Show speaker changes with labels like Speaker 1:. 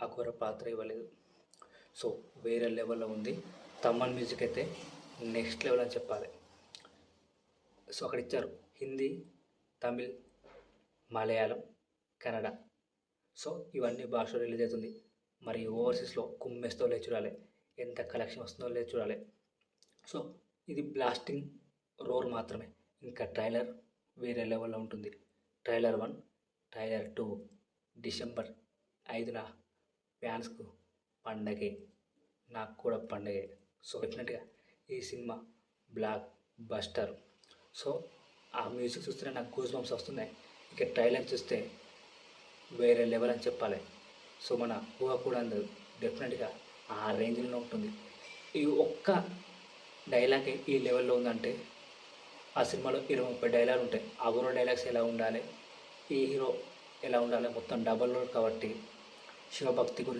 Speaker 1: అఘోర పాత్ర ఇవ్వలేదు. సో వేరే లెవెల్లో ఉంది. తమన్ మ్యూజిక్ అయితే నెక్స్ట్ లెవెల్ అని చెప్పాలి. సో అక్కడ ఇచ్చారు హిందీ, తమిళ్, మలయాళం, కన్నడ. సో ఇవన్నీ భాషలో రిలీజ్ అవుతుంది. మరి ఓవర్సీస్లో కుమ్మేస్తో లేదు చూడాలి, ఎంత కలెక్షన్ వస్తుందో లేదు చూడాలి. సో ఇది బ్లాస్టింగ్ రోర్ మాత్రమే. ఇంకా ట్రైలర్ వేరే లెవెల్లో ఉంటుంది. ట్రైలర్ 1, ట్రైలర్ 2 డిసెంబర్ 5న ఫ్యాన్స్కు పండగే, నాకు కూడా పండగే. సో డెఫినెట్గా ఈ సినిమా బ్లాక్ బస్టర్. సో ఆ మ్యూజిక్ చూస్తేనే నాకు గూస్ బంప్స్ వస్తున్నాయి. ఇక ట్రైలర్ చూస్తే వేరే లెవెల్ అని చెప్పాలి. సో మన ఊహ కూడా అందదు, డెఫినెట్గా ఆ రేంజ్లో ఉంటుంది. ఈ ఒక్క డైలాగ్ ఈ లెవెల్లో ఉందంటే ఆ సినిమాలో 20-30 డైలాగులు ఉంటాయి. ఆ ఊరో డైలాగ్స్ ఎలా ఉండాలి, ఈ హీరో ఎలా ఉండాలి, మొత్తం డబల్ రోల్ కాబట్టి శివభక్తి గురించి